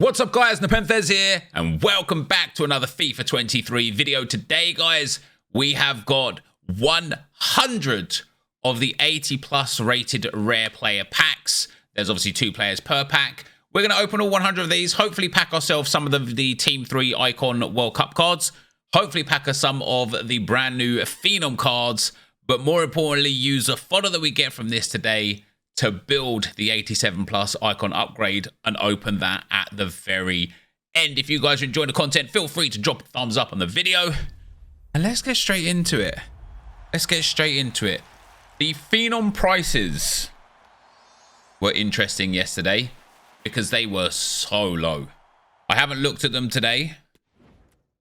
What's up guys, NepentheZ here, and welcome back to another FIFA 23 video. Today guys, we have got 100 of the 80 plus rated rare player packs. There's obviously 2 players per pack. We're going to open all 100 of these, hopefully pack ourselves some of the Team 3 Icon World Cup cards, hopefully pack us some of the brand new Phenom cards, but more importantly use the fodder that we get from this today to build the 87 plus icon upgrade and open that at the very end. If you guys are enjoying the content, feel free to drop a thumbs up on the video. And let's get straight into it. The Phenom prices were interesting yesterday because they were so low. I haven't looked at them today.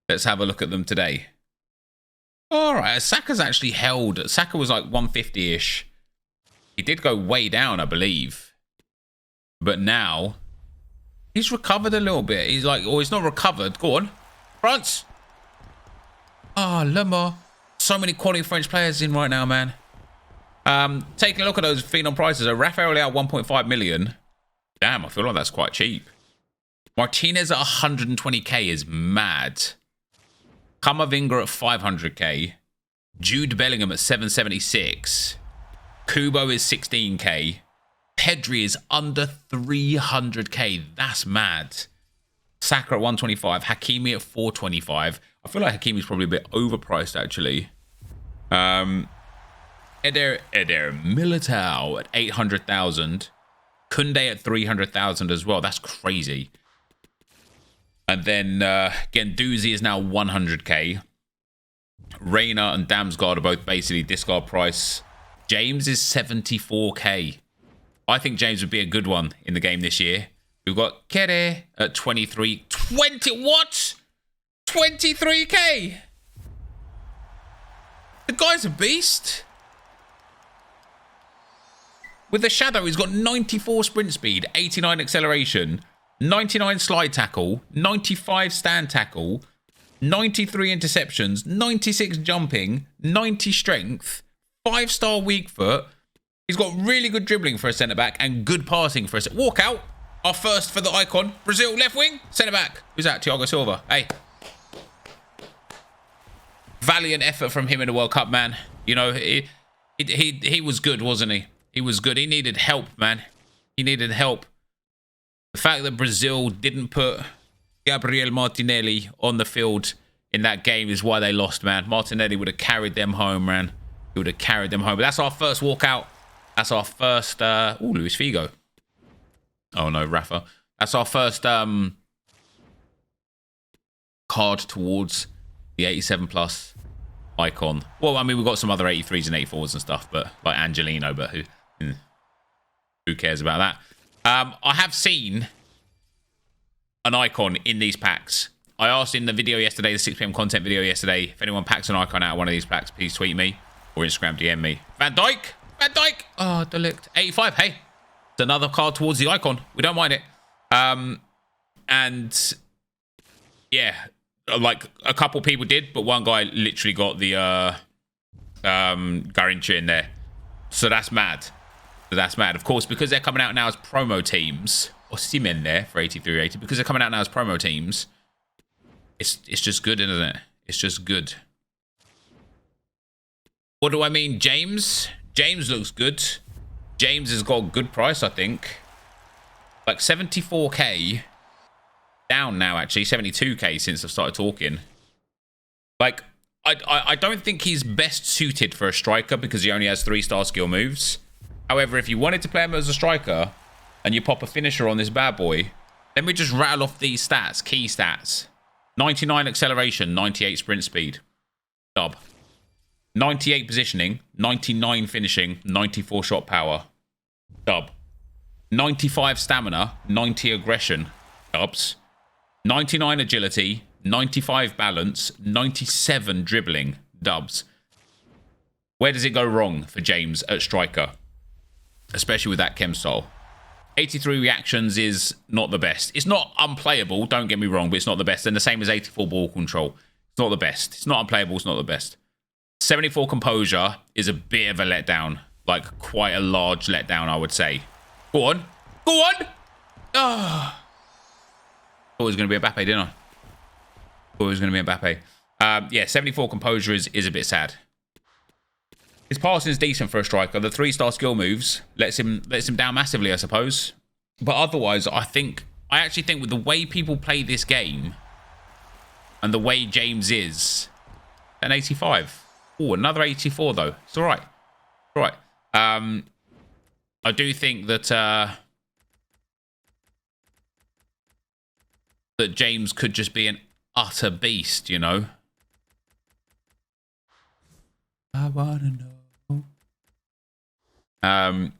Let's have a look at them today. All right, Saka's actually held. Saka was like 150-ish. He did go way down, I believe. But now, he's recovered a little bit. He's like, oh, he's not recovered. Go on. France. Ah, Lemar. So many quality French players in right now, man. Taking a look at those Phenom prices. Rafael Leao, 1.5 million. Damn, I feel like that's quite cheap. Martinez at 120k is mad. Kamavinga at 500k. Jude Bellingham at 776. Kubo is 16k. Pedri is under 300k. That's mad. Saka at 125. Hakimi at 425. I feel like Hakimi's probably a bit overpriced, actually. Eder Militao at 800,000. Kunde at 300,000 as well. That's crazy. And then Guendouzi is now 100k. Reina and Damsgaard are both basically discard price. James is 74k. I think James would be a good one in the game this year. We've got Kere at 23. 20, what? 23k? The guy's a beast. With the shadow, he's got 94 sprint speed, 89 acceleration, 99 slide tackle, 95 stand tackle, 93 interceptions, 96 jumping, 90 strength, 5-star weak foot. He's got really good dribbling for a centre-back and good passing for a walk out. Our first for the icon. Brazil, left wing, centre-back. Who's that? Thiago Silva. Hey. Valiant effort from him in the World Cup, man. You know, he was good, wasn't he? He was good. He needed help, man. He needed help. The fact that Brazil didn't put Gabriel Martinelli on the field in that game is why they lost, man. Martinelli would have carried them home, man. He would have carried them home. But that's our first walkout. That's our first... Luis Figo. Oh, no, Rafa. That's our first card towards the 87 plus icon. Well, I mean, we've got some other 83s and 84s and stuff, but like Angelino, but who cares about that? I have seen an icon in these packs. I asked in the video yesterday, the 6 PM content video yesterday, if anyone packs an icon out of one of these packs, please tweet me or Instagram DM me. Van Dijk. Oh, Delict. 85. Hey, it's another card towards the icon. We don't mind it. And yeah, like a couple people did, but one guy literally got the Garrincha in there. So that's mad. Of course, because they're coming out now as promo teams, or Simen there for 8380, because they're coming out now as promo teams, it's just good, isn't it? It's just good. What do I mean? James looks good. James has got a good price, I think. Like 74k. Down now, actually. 72k since I've started talking. Like, I don't think he's best suited for a striker because he only has 3-star skill moves. However, if you wanted to play him as a striker and you pop a finisher on this bad boy, let me just rattle off these stats, key stats. 99 acceleration, 98 sprint speed. Dub. 98 positioning, 99 finishing, 94 shot power. Dub. 95 stamina, 90 aggression. Dubs. 99 agility, 95 balance, 97 dribbling. Dubs. Where does it go wrong for James at striker? Especially with that chem style. 83 reactions is not the best. It's not unplayable, don't get me wrong, but it's not the best. And the same as 84 ball control. It's not the best. It's not unplayable, it's not the best. 74 composure is a bit of a letdown. Like, quite a large letdown, I would say. Go on. Go on! Oh. Thought it was going to be Mbappe, didn't I? Thought it was going to be Mbappe. Yeah, 74 composure is a bit sad. His passing's decent for a striker. The 3-star skill moves lets him down massively, I suppose. But otherwise, I actually think with the way people play this game and the way James is, an 85. Oh, another 84 though. It's all right. All right. I do think that that James could just be an utter beast, you know. I wanna know. Let's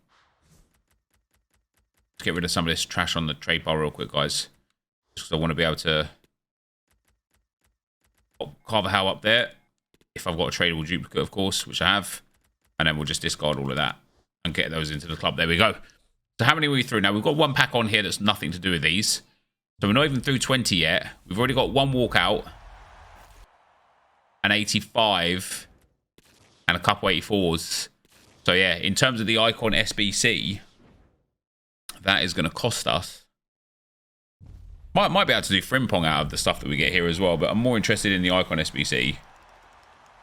get rid of some of this trash on the trade bar real quick, guys. Just because I want to be able to carve a how up there. If I've got a tradable duplicate, of course, which I have. And then we'll just discard all of that and get those into the club. There we go. So how many are we through? Now, we've got one pack on here that's nothing to do with these. So we're not even through 20 yet. We've already got one walkout, an 85, and a couple 84s. So yeah, in terms of the Icon SBC, that is going to cost us. Might be able to do Frimpong out of the stuff that we get here as well, but I'm more interested in the Icon SBC.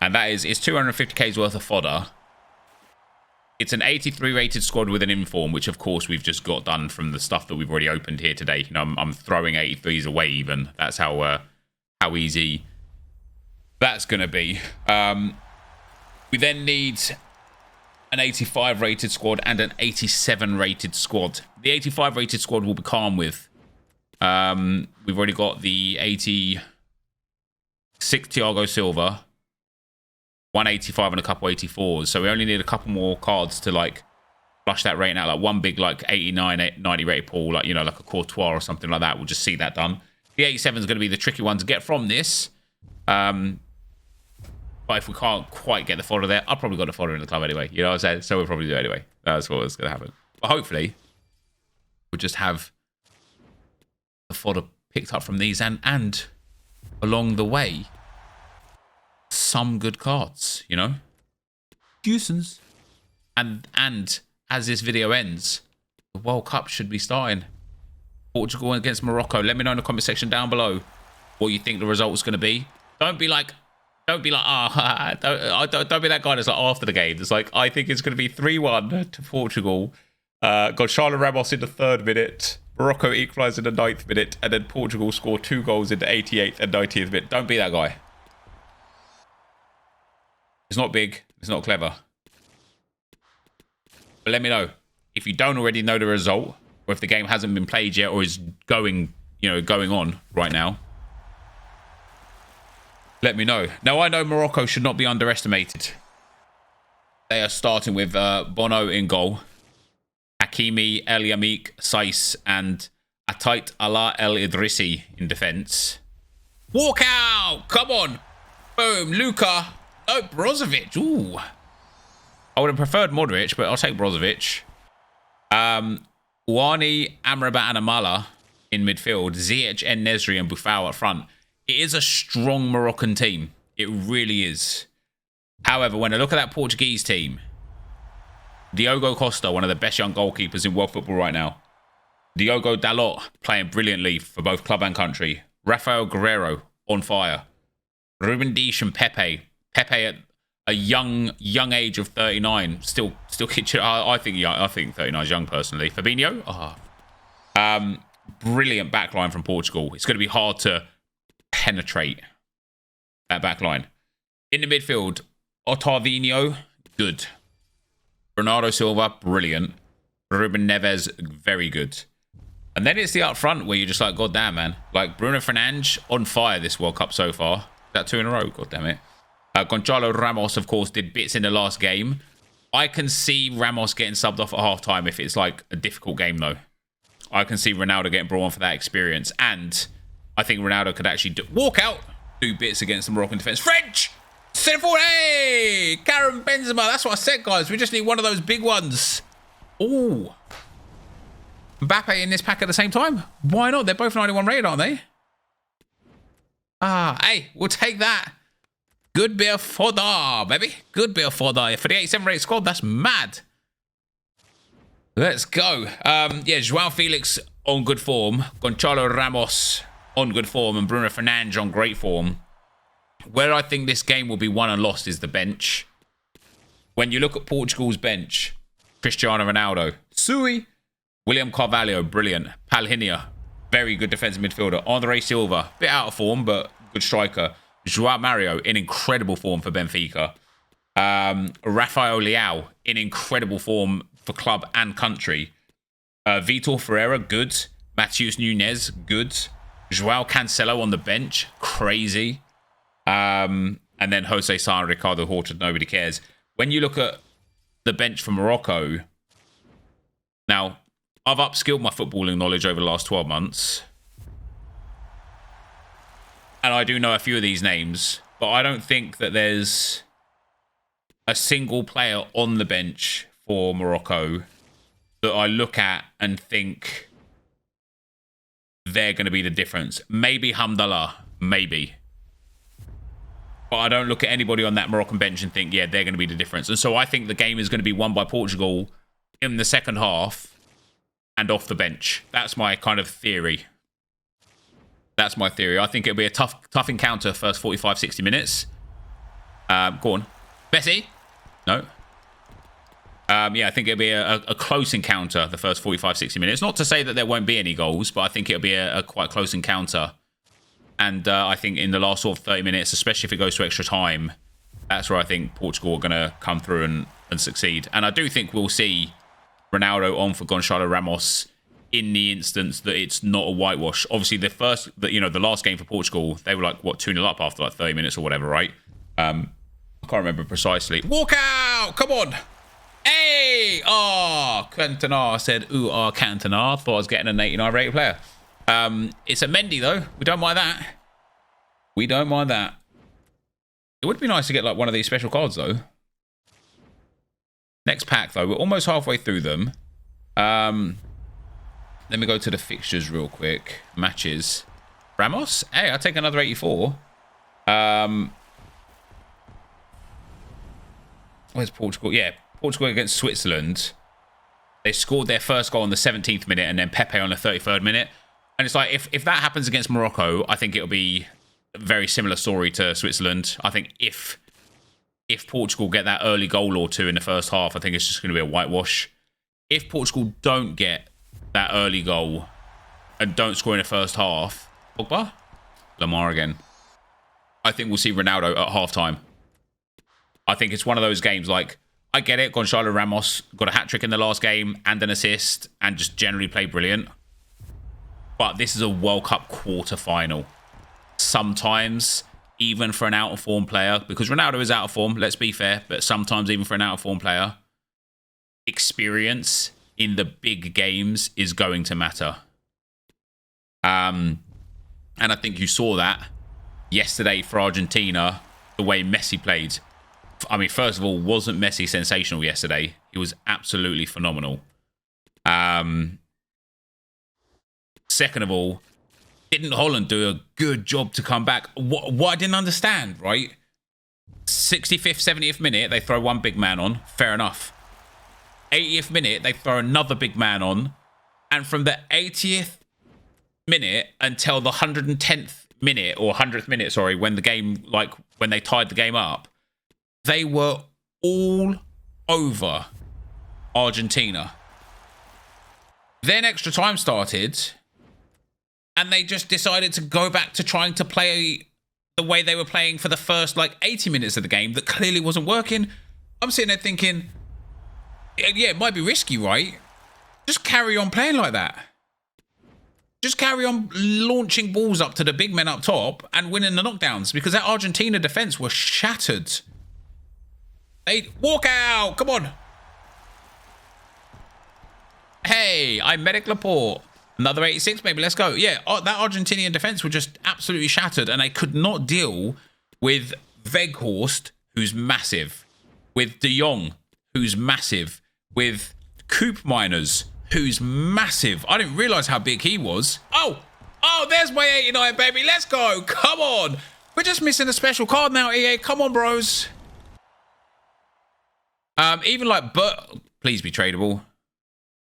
And that is, it's 250k's worth of fodder. It's an 83 rated squad with an inform, which of course we've just got done from the stuff that we've already opened here today. You know, I'm throwing 83s away even. That's how easy that's going to be. We then need an 85 rated squad and an 87 rated squad. The 85 rated squad will be calm with. We've already got the 86 Thiago Silva, 185 and a couple 84s. So we only need a couple more cards to like flush that rating out. Like one big like 89, 90 rated pool, like, you know, like a Courtois or something like that. We'll just see that done. The 87 is going to be the tricky one to get from this. But if we can't quite get the fodder there, I've probably got the fodder in the club anyway. You know what I'm saying? So we'll probably do it anyway. That's what's going to happen. But hopefully, we'll just have the fodder picked up from these and along the way, some good cards, you know? Goosens. And as this video ends, the World Cup should be starting. Portugal against Morocco. Let me know in the comment section down below what you think the result is going to be. Don't be like, don't be that guy that's like after the game. It's like, I think it's going to be 3-1 to Portugal. Gonçalo Ramos in the 3rd minute. Morocco equalised in the 9th minute. And then Portugal score 2 goals in the 88th and 90th minute. Don't be that guy. It's not big. It's not clever. But let me know. If you don't already know the result, or if the game hasn't been played yet, or is going on right now, let me know. Now, I know Morocco should not be underestimated. They are starting with Bono in goal, Hakimi, El Yamik, Saiss, and Atait Allah El Idrissi in defence. Walk out! Come on! Boom! Luka! No, Brozovic. Ooh. I would have preferred Modric, but I'll take Brozovic. Ouani, Amrabat, and Amala in midfield. Ziyech, En-Nesyri, and Boufal up front. It is a strong Moroccan team. It really is. However, when I look at that Portuguese team, Diogo Costa, one of the best young goalkeepers in world football right now. Diogo Dalot, playing brilliantly for both club and country. Rafael Guerreiro, on fire. Ruben Dias and Pepe. Pepe at a young age of 39. Still kitchen. I think 39 is young personally. Fabinho. Brilliant backline from Portugal. It's going to be hard to penetrate that backline. In the midfield, Otarvinho, good. Bernardo Silva, brilliant. Ruben Neves, very good. And then it's the up front where you're just like, God damn, man. Like Bruno Fernandes on fire this World Cup so far. Is that 2 in a row? God damn it. Gonçalo Ramos, of course, did bits in the last game. I can see Ramos getting subbed off at half-time if it's like a difficult game, though. I can see Ronaldo getting brought on for that experience. And I think Ronaldo could actually walk out, do bits against the Moroccan defence. French! Centre forward, hey! Karim Benzema, that's what I said, guys. We just need one of those big ones. Ooh. Mbappe in this pack at the same time? Why not? They're both 91 rated, aren't they? Hey, we'll take that. Good bit of fodder, baby. Good bit of fodder. For the 87 rated squad, that's mad. Let's go. Yeah, João Felix on good form. Gonçalo Ramos on good form and Bruno Fernandes on great form. Where I think this game will be won and lost is the bench. When you look at Portugal's bench, Cristiano Ronaldo, Sui, William Carvalho, brilliant. Palhinha, very good defensive midfielder. Andre Silva, bit out of form, but good striker. Joao Mario, in incredible form for Benfica. Rafael Leao, in incredible form for club and country. Vitor Ferreira, good. Matheus Nunes, good. Joao Cancelo on the bench, crazy. And then Jose Sa and Ricardo Horta, nobody cares. When you look at the bench for Morocco, now, I've upskilled my footballing knowledge over the last 12 months. And I do know a few of these names, but I don't think that there's a single player on the bench for Morocco that I look at and think they're going to be the difference. Maybe Hamdallah, maybe. But I don't look at anybody on that Moroccan bench and think, yeah, they're going to be the difference. And so I think the game is going to be won by Portugal in the second half and off the bench. That's my kind of theory. That's my theory. I think it'll be a tough encounter first 45, 60 minutes. Go on. Bessie? No. Yeah, I think it'll be a close encounter the first 45, 60 minutes. Not to say that there won't be any goals, but I think it'll be a quite close encounter. And I think in the last sort of 30 minutes, especially if it goes to extra time, that's where I think Portugal are going to come through and succeed. And I do think we'll see Ronaldo on for Gonçalo Ramos in the instance that it's not a whitewash. Obviously, the last game for Portugal, they were like, 2-0 up after like 30 minutes or whatever, right? I can't remember precisely. Walk out! Come on! Hey! Oh, Cantona said, ooh, Cantona. Thought I was getting an 89 rated player. It's a Mendy, though. We don't mind that. We don't mind that. It would be nice to get like one of these special cards, though. Next pack, though. We're almost halfway through them. Let me go to the fixtures real quick. Matches. Ramos? Hey, I'll take another 84. Where's Portugal? Yeah, Portugal against Switzerland. They scored their first goal on the 17th minute and then Pepe on the 33rd minute. And it's like, if that happens against Morocco, I think it'll be a very similar story to Switzerland. I think if Portugal get that early goal or two in the first half, I think it's just going to be a whitewash. If Portugal don't get that early goal and don't score in the first half, Pogba? Lamar again. I think we'll see Ronaldo at halftime. I think it's one of those games like, I get it, Gonçalo Ramos got a hat-trick in the last game and an assist and just generally played brilliant. But this is a World Cup quarter-final. Sometimes, even for an out-of-form player, because Ronaldo is out of form, let's be fair, but sometimes even for an out-of-form player, experience in the big games is going to matter. And I think you saw that yesterday for Argentina, the way Messi played. I mean, first of all, wasn't Messi sensational yesterday? He was absolutely phenomenal. Second of all, didn't Holland do a good job to come back? What I didn't understand, right? 65th, 70th minute, they throw one big man on. Fair enough. 80th minute, they throw another big man on. And from the 80th minute until the 110th minute, or 100th minute, sorry, when the game, like, when they tied the game up, they were all over Argentina. Then extra time started, and they just decided to go back to trying to play the way they were playing for the first, like, 80 minutes of the game that clearly wasn't working. I'm sitting there thinking, yeah, it might be risky, right? Just carry on playing like that. Just carry on launching balls up to the big men up top and winning the knockdowns, because that Argentina defense was shattered. They walk out. Come on. Hey, I'm Medic Laporte. Another 86, baby. Let's go. Yeah, that Argentinian defense were just absolutely shattered, and they could not deal with Weghorst, who's massive, with De Jong, who's massive, with Koopmeiners, who's massive. I didn't realize how big he was. Oh, there's my 89, baby. Let's go. Come on. We're just missing a special card now, EA. Come on, bros. Even like, but please be tradable.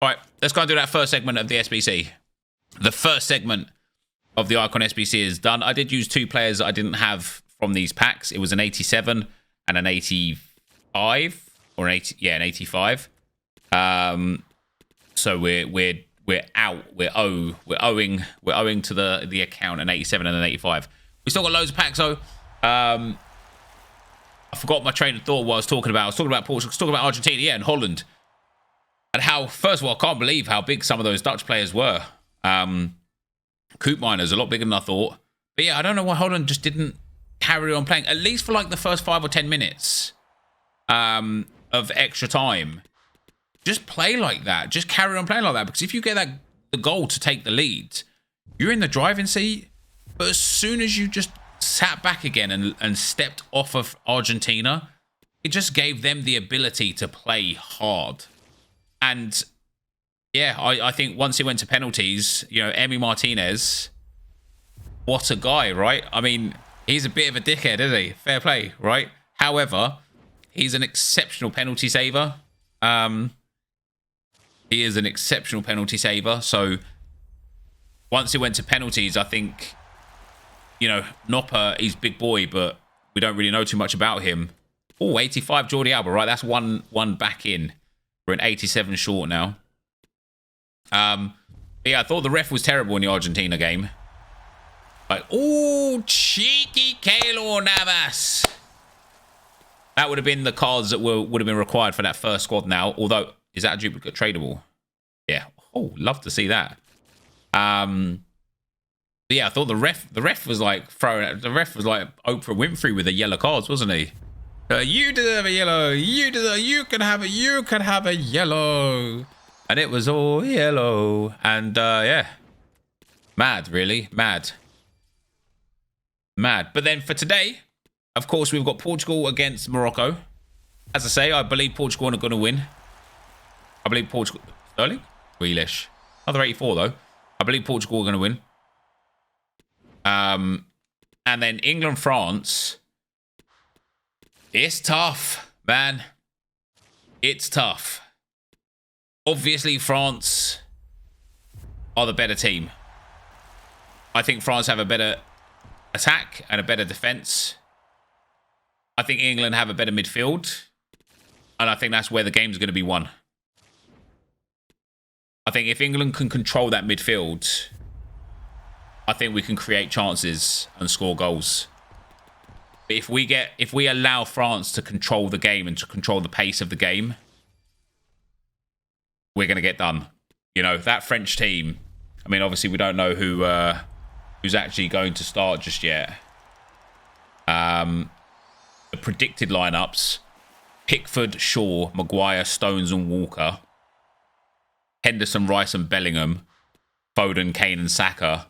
All right, let's go and do that first segment of the SBC. The first segment of the Icon SBC is done. I did use 2 players that I didn't have from these packs. It was an 87 and an 85, or an 80, yeah, an 85. So we're out. We're owing to the account an 87 and an 85. We still got loads of packs though. I forgot my train of thought what I was talking about. I was talking about Portugal, I was talking about Argentina, yeah, and Holland. And how, first of all, I can't believe how big some of those Dutch players were. Coop Miners, a lot bigger than I thought. But yeah, I don't know why Holland just didn't carry on playing, at least for like the first 5 or 10 minutes of extra time. Just play like that. Just carry on playing like that. Because if you get the goal to take the lead, you're in the driving seat. But as soon as you just sat back again and stepped off of Argentina, it just gave them the ability to play hard. And yeah, I think once it went to penalties, you know, Emi Martinez, what a guy, right? I mean, he's a bit of a dickhead, isn't he? Fair play, right? However, he's an exceptional penalty saver. He is an exceptional penalty saver. So once it went to penalties, I think, you know, Nopper, he's big boy, but we don't really know too much about him. Oh, 85 Jordi Alba, right? That's one back in. We're an 87 short now. Yeah, I thought the ref was terrible in the Argentina game. Like, oh, cheeky Keylor Navas. That would have been the cards that would have been required for that first squad now. Although, is that a duplicate tradable? Yeah. Oh, love to see that. Yeah, I thought the ref was like throwing. The ref was like Oprah Winfrey with the yellow cards, wasn't he? You deserve a yellow. You can have a yellow. And it was all yellow. And yeah, mad, really mad. But then for today, of course, we've got Portugal against Morocco. As I say, I believe Portugal are going to win. I believe Portugal. Sterling? Grealish. Another 84 though. I believe Portugal are going to win. And then England, France. It's tough, man. It's tough. Obviously, France are the better team. I think France have a better attack and a better defense. I think England have a better midfield. And I think that's where the game's going to be won. I think if England can control that midfield, I think we can create chances and score goals. But if we allow France to control the game and to control the pace of the game, we're going to get done. You know, that French team, I mean, obviously we don't know who's actually going to start just yet. The predicted lineups: Pickford, Shaw, Maguire, Stones and Walker, Henderson, Rice and Bellingham, Foden, Kane and Saka.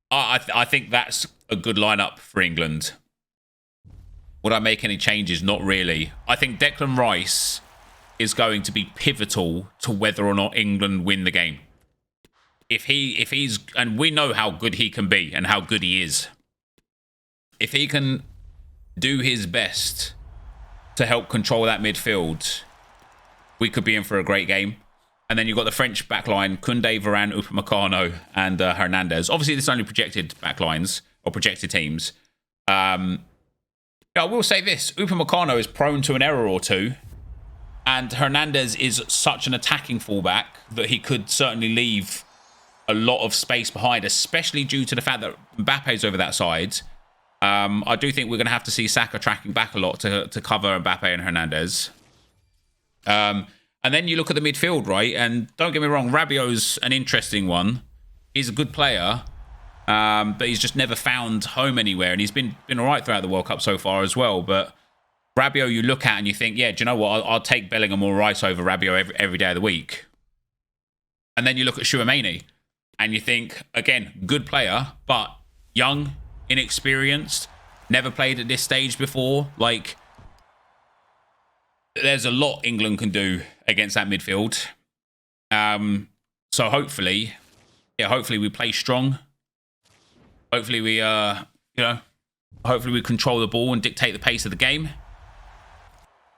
I think that's a good lineup for England. Would I make any changes? Not really. I think Declan Rice is going to be pivotal to whether or not England win the game. If he's, and we know how good he can be and how good he is. If he can do his best to help control that midfield, we could be in for a great game. And then you've got the French backline: Koundé, Varane, Upamecano, and Hernandez. Obviously, this is only projected backlines or projected teams. I will say this: Upamecano is prone to an error or two, and Hernandez is such an attacking fullback that he could certainly leave a lot of space behind, especially due to the fact that Mbappe's over that side. I do think we're going to have to see Saka tracking back a lot to cover Mbappe and Hernandez. And then you look at the midfield, right? And don't get me wrong, Rabiot's an interesting one. He's a good player, but he's just never found home anywhere. And he's been all right throughout the World Cup so far as well. But Rabiot, you look at and you think, yeah, do you know what? I'll take Bellingham or Rice over Rabiot every day of the week. And then you look at Tchouaméni and you think, again, good player, but young, inexperienced, never played at this stage before. Like, there's a lot England can do against that midfield. So hopefully we play strong. Hopefully we, hopefully we control the ball and dictate the pace of the game.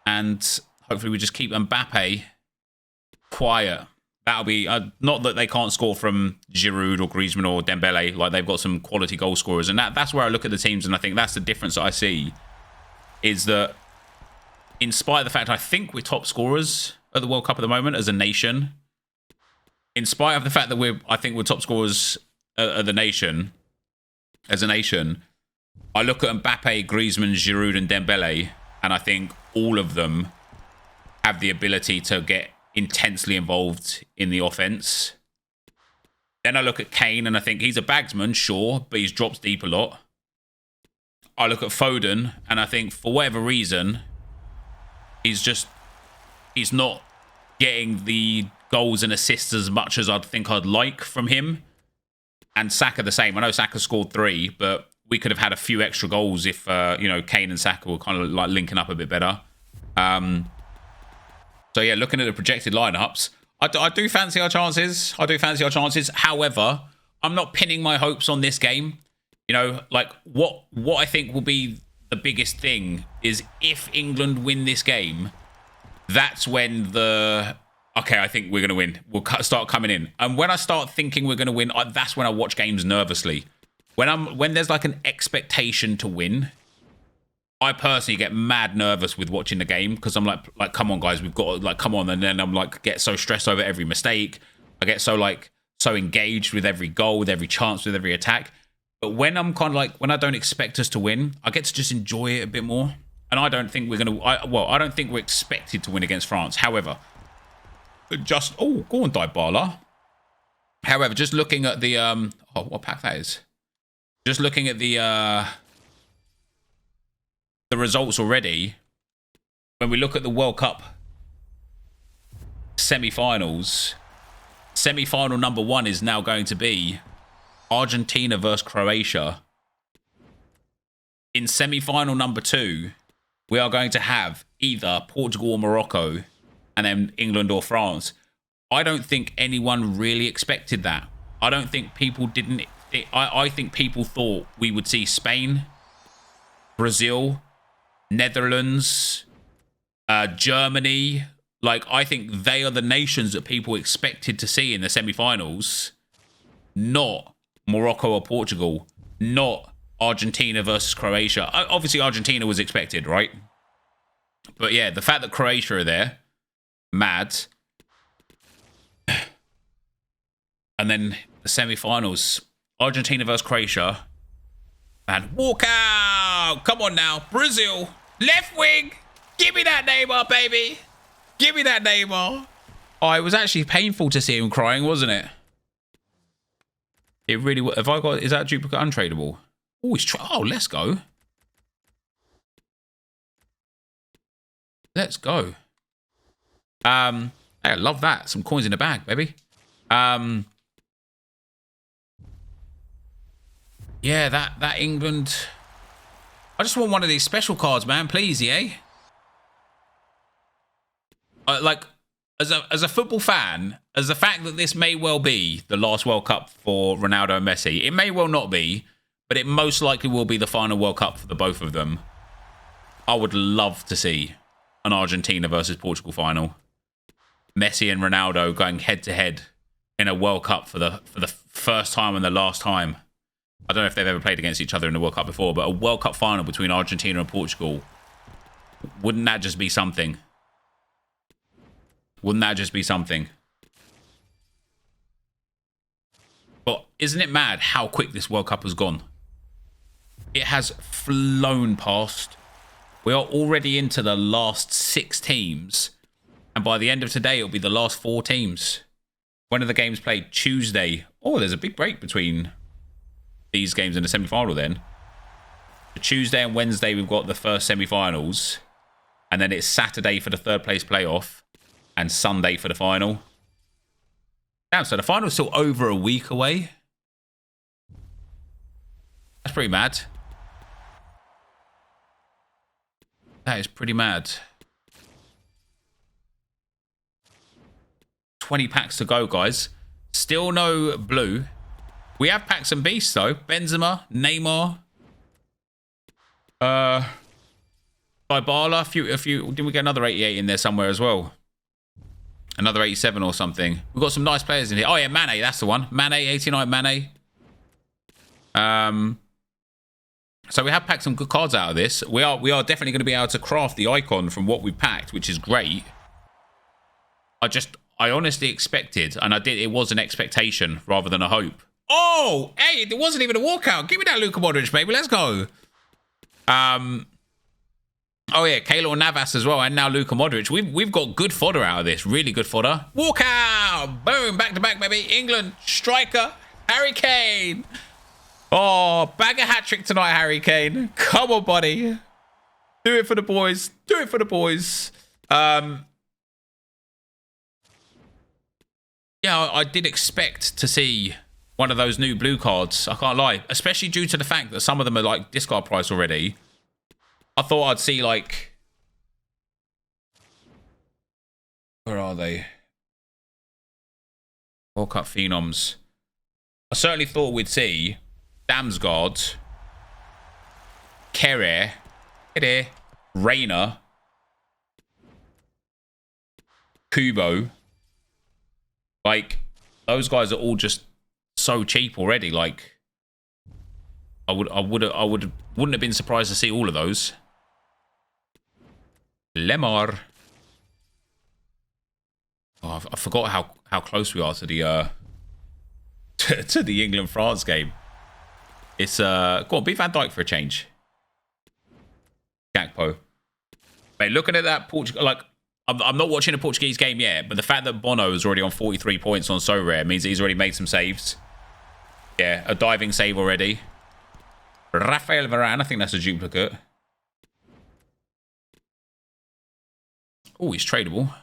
And hopefully we just keep Mbappe quiet. That'll be not that they can't score from Giroud or Griezmann or Dembele. Like, they've got some quality goal scorers, and that's where I look at the teams, and I think that's the difference that I see, is that in spite of the fact I think we're top scorers at the World Cup at the moment as a nation, in spite of the fact that I think we're top scorers as a nation, I look at Mbappe, Griezmann, Giroud, and Dembele, and I think all of them have the ability to get intensely involved in the offense. Then I look at Kane, and I think he's a bagsman, sure, but he's drops deep a lot. I look at Foden, and I think for whatever reason, he's not getting the goals and assists as much as I'd think I'd like from him. And Saka the same. I know Saka scored 3, but we could have had a few extra goals if Kane and Saka were kind of like linking up a bit better. So yeah, looking at the projected lineups, I do fancy our chances. However, I'm not pinning my hopes on this game. You know, like what I think will be the biggest thing is if England win this game, that's when I think we're going to win. We'll start coming in. And when I start thinking we're going to win, that's when I watch games nervously. When there's like an expectation to win, I personally get mad nervous with watching the game because I'm like, come on, guys, we've got to, like, come on. And then I'm like, get so stressed over every mistake. I get so engaged with every goal, with every chance, with every attack. But when I'm kind of like, when I don't expect us to win, I get to just enjoy it a bit more. And I don't think we're going to, I don't think we're expected to win against France. However, go on, Dybala. However, just looking at the, what pack that is. Just looking at the results already, when we look at the World Cup semi-finals, semi-final number 1 is now going to be Argentina versus Croatia. In semi-final number 2, we are going to have either Portugal or Morocco, and then England or France. I don't think anyone really expected that. I don't think people didn't. I think people thought we would see Spain, Brazil, Netherlands, Germany. Like, I think they are the nations that people expected to see in the semi-finals, not Morocco or Portugal, not Argentina versus Croatia. Obviously, Argentina was expected, right? But yeah, the fact that Croatia are there, mad. And then the semi-finals, Argentina versus Croatia. And walk out! Come on now, Brazil, left wing. Give me that Neymar, baby. Give me that Neymar. Oh, it was actually painful to see him crying, wasn't it? It really was. Is that duplicate untradeable? Oh, let's go. Let's go. I love that. Some coins in the bag, baby. Yeah, that England. I just want one of these special cards, man. Please, yeah. Like, as a football fan, as the fact that this may well be the last World Cup for Ronaldo and Messi, it may well not be, but it most likely will be the final World Cup for the both of them. I would love to see an Argentina versus Portugal final. Messi and Ronaldo going head to head in a World Cup for the first time and the last time. I don't know if they've ever played against each other in the World Cup before, but a World Cup final between Argentina and Portugal, wouldn't that just be something? Wouldn't that just be something? But isn't it mad how quick this World Cup has gone? It has flown past. We are already into the last 6 teams. And by the end of today, it'll be the last 4 teams. When are the games played? Tuesday. Oh, there's a big break between these games in the semi-final then. Tuesday and Wednesday, we've got the first semi-finals. And then it's Saturday for the 3rd place playoff. And Sunday for the final. Damn, so the final's still over a week away. That's pretty mad. That is pretty mad. 20 packs to go, guys. Still no blue. We have packs and beasts, though. Benzema, Neymar. Dybala. A few. Did we get another 88 in there somewhere as well? Another 87 or something. We've got some nice players in here. Oh, yeah, Mane. That's the one. Mane, 89 Mane. So we have packed some good cards out of this. We are definitely going to be able to craft the icon from what we've packed, which is great. I honestly expected, and I did. It was an expectation rather than a hope. Oh, hey, it wasn't even a walkout. Give me that Luka Modric, baby. Let's go. Oh yeah, Keylor Navas as well, and now Luka Modric. We've got good fodder out of this. Really good fodder. Walkout. Boom. Back to back, baby. England striker Harry Kane. Oh, bag a hat trick tonight, Harry Kane. Come on, buddy. Do it for the boys. Do it for the boys. Yeah, I did expect to see one of those new blue cards. I can't lie. Especially due to the fact that some of them are like discard price already. I thought I'd see like... Where are they? World Cup Phenoms. I certainly thought we'd see Damsgaard, Kere, Reina, Kubo. Like, those guys are all just so cheap already. Like, wouldn't have been surprised to see all of those. Lemar. Oh, I forgot how close we are to the to the England-France game. It's go on, be Van Dijk for a change. Gakpo. Mate, looking at that Portugal, like I'm not watching a Portuguese game yet, but the fact that Bono is already on 43 points on So Rare means that he's already made some saves. Yeah, a diving save already. Rafael Varane, I think that's a duplicate. Oh, he's tradable.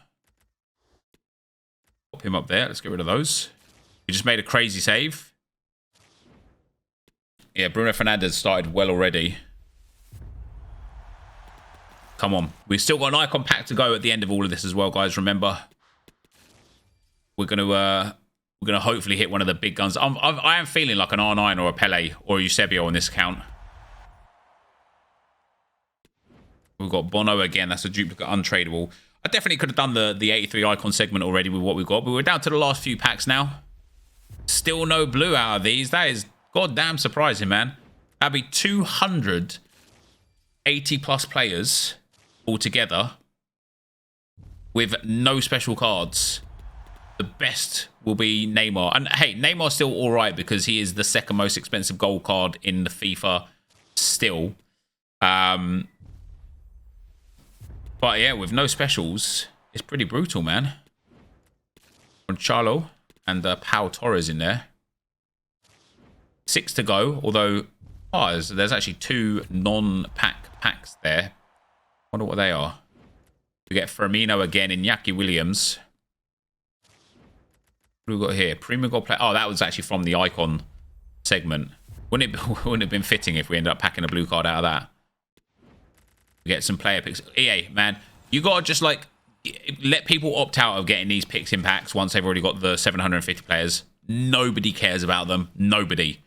Pop him up there. Let's get rid of those. We just made a crazy save. Yeah, Bruno Fernandes started well already. Come on. We've still got an icon pack to go at the end of all of this as well, guys. Remember, we're gonna hopefully hit one of the big guns. I am feeling like an R9 or a Pele or a Eusebio on this account. We've got Bono again. That's a duplicate, untradeable. I definitely could have done the 83 icon segment already with what we've got, but we're down to the last few packs now. Still no blue out of these. That is goddamn surprising, man. That'd be 280 plus players altogether with no special cards. The best will be Neymar. And hey, Neymar's still all right because he is the second most expensive gold card in the FIFA still. But yeah, with no specials, it's pretty brutal, man. Gonçalo and Pau Torres in there. 6 to go, although there's actually 2 non-pack packs there. Wonder what they are. We get Firmino again in Iñaki Williams. What do we got here? Premier Gold Player. Oh, that was actually from the icon segment. Wouldn't it have been fitting if we ended up packing a blue card out of that? Get some player picks. EA, man, you gotta just like let people opt out of getting these picks in packs once they've already got the 750 players. Nobody cares about them. Nobody.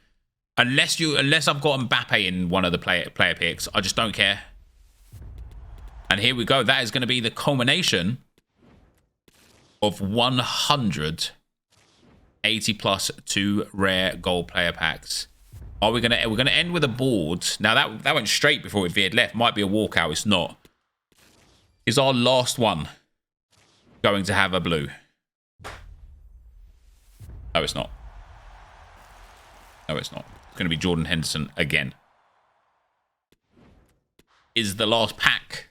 Unless I've got Mbappe in one of the player picks, I just don't care. And here we go. That is going to be the culmination of 180 plus 2 rare gold player packs. We're gonna end with a board. Now that went straight before it veered left. Might be a walkout. It's not. Is our last one going to have a blue? No, it's not. No, it's not. It's going to be Jordan Henderson again. Is the last pack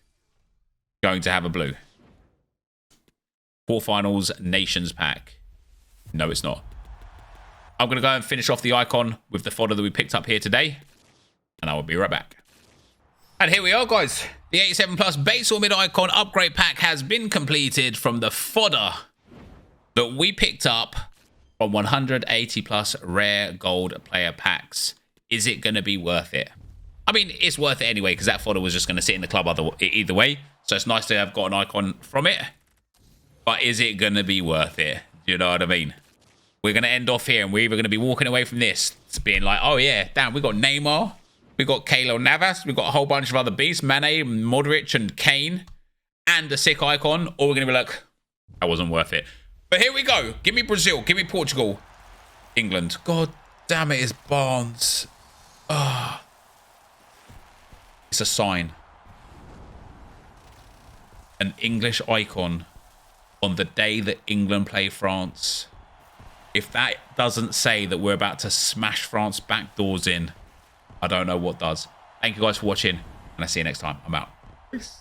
going to have a blue? Quarterfinals Nations pack. No, it's not. I'm going to go and finish off the icon with the fodder that we picked up here today. And I will be right back. And here we are, guys. The 87 plus base or mid icon upgrade pack has been completed from the fodder that we picked up from 180 plus rare gold player packs. Is it going to be worth it? I mean, it's worth it anyway, because that fodder was just going to sit in the club either way. So it's nice to have got an icon from it. But is it going to be worth it? Do you know what I mean? We're going to end off here, and we're either going to be walking away from this being like, oh yeah, damn, we got Neymar, we got Keylor Navas, we got a whole bunch of other beasts, Mane, Modric, and Kane, and a sick icon, or we're going to be like, That wasn't worth it. But here we go. Give me Brazil. Give me Portugal. England. God damn it, it's Barnes. Ah. It's a sign. An English icon on the day that England play France. If that doesn't say that we're about to smash France back doors in, I don't know what does. Thank you guys for watching, and I'll see you next time. I'm out. Peace.